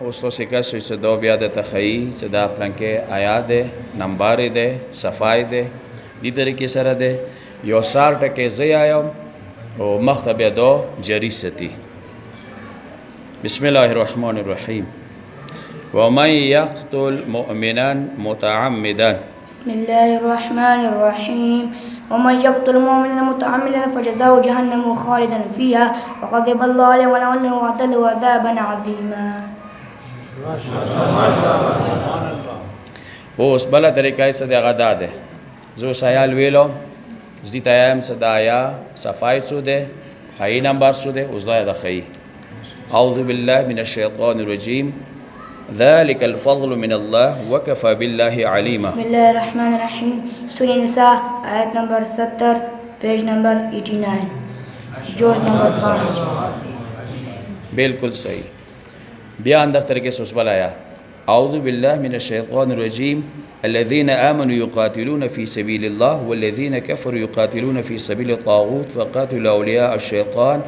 اوس تاسې کس چې دا بیا د تخیي چې دا پلانکې آیات دی نمبر دی صفای دی دې طریقې سره دی یو سار ټکې زه آیم او مخته بیا دا جری ستی بسم الله الرحمن الرحیم ومن يقتل مؤمنا متعمدا بسم الله الرحمن الرحيم ومن يقتل مؤمنا متعمدا فجزاؤه جهنم خالدا فيها وغضب الله عليه ولعنه وأعد له عذابا عظيما. اوس بله طریقه یې څه دی هغه دا دی زه اوس آیا لویلم زه ته یم څه د آیا صفای څو دی آیي نمبر څو دی اوس دا یې د ښیي اعوذ بالله من الشیطان الرجیم ذلك الفضل من الله وكفى بالله عليما. بسم الله الرحمن الرحيم. سورة النساء آیت نمبر 70 پیج نمبر 89 جوز نمبر 5. بالکل صحیح. بیا اندر طریقے سے اس بلایا اعوذ بالله من الشيطان الرجيم الذين آمنوا يقاتلون في سبيل الله والذين كفروا يقاتلون في سبيل الطاغوت فقاتلوا أولياء الشيطان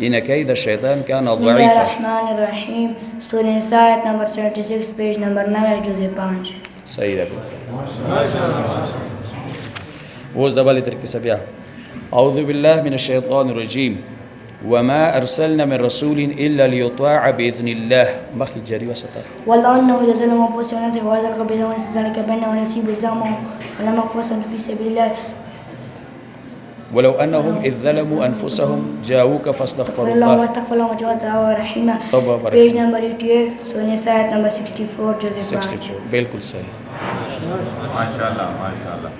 إن كيد الشيطان كان ضعيفا. بسم الله الرحمن الرحيم. سورة النساء آیت نمبر 76 پیج نمبر 9 جزء 5. صحیح ده. اوس د بلې طریقې سره بیا اعوذ بالله من الشيطان الرجيم وما أرسلنا من رسول إلا ليطاع بإذن الله مخي جري وسطر ولو أنه إذا ظلموا أنفسهم نزغوا وهذا القبيل وليس ذلك بينهم ونسيب زعمهم ولما فصلوا في سبيل الله ولو أنهم إذ ظلموا أنفسهم جاءوك فاستغفروا الله الله واستغفر لهم وتوبوا رحيما. توبة Page number 88 سورة النساء آية number 64 جزء 5. 64 بالکل صحیح. ماشاءالله ماشاءالله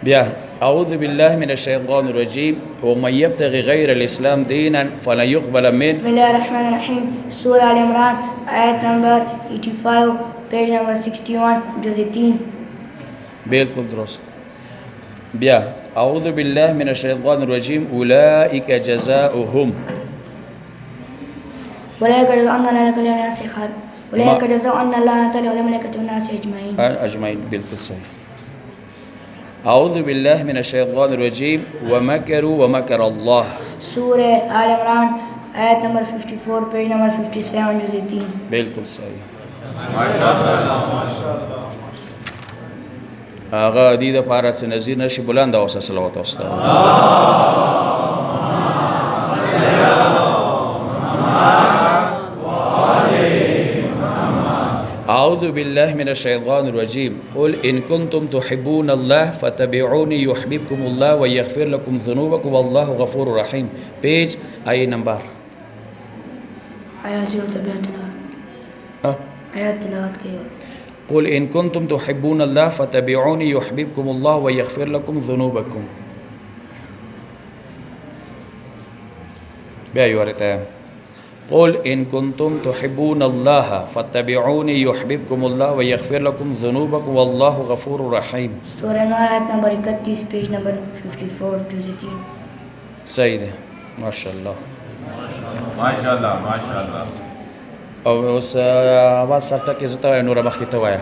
بیا أعوذ بالله من الشيطان الرجيم ومن يبتغي غير الإسلام دينا فلا يقبل منه. بسم الله الرحمن الرحيم. سورة آل عمران آية number 85 page number 61 جزء 3. بالکل درست. بیا أعوذ بالله من الشيطان الرجيم أولئك جزاؤهم أولئك جزاء أن لا نتلي والناس خال أولئك جزاء أن لا نتلي والملائكة والناس أجمعين. أجمعين بالکل صحیح. أعوذ بالله من الشيطان الرجيم ومكروا ومكر الله. سورة آل عمران آية number 54 page number 57 جزء 3. بالکل صحیح. هغه دې د پاره چې نظیر نشي بلند او صلوات واستو أعوذ بالله من الشيطان الرجيم قل إن كنتم تحبون الله فاتبعوني يحببكم الله ويغفر لكم ذنوبكم والله غفور رحيم. page أي نمبر آيات تبعت آيات تلاوت كيو قل إن كنتم تحبون الله فاتبعوني يحببكم الله ويغفر لكم ذنوبكم. بیا یورته قل إن كنتم تحبون الله فاتبعوني يحببكم الله ويغفر لكم ذنوبكم والله غفور رحيم. سورة نور آيات number 31 page number 54 جزء 3. صحیح ده ماشاءالله ماشاءالله ماشاءالله. او اوس اواز سره کې زته نور مخکې ته وایا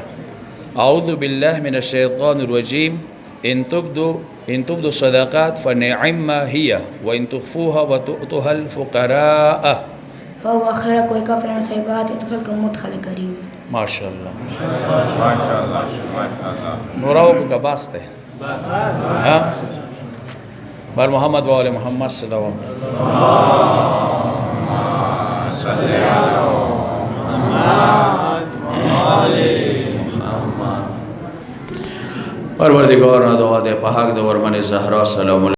اعوذ بالله من الشيطان الرجيم ان تبدوا الصدقات فنعم هي وان تخفوها وتؤتوها الفقراء فهو خيرك ويكفر عن سيئات ويدخلكم مدخل كريم. ما شاء الله ما شاء الله ما شاء الله. نوراو کا باسته ها بر محمد و آل محمد صلوات صل على پروردگار دعا دے پاک دور من زهرا سلام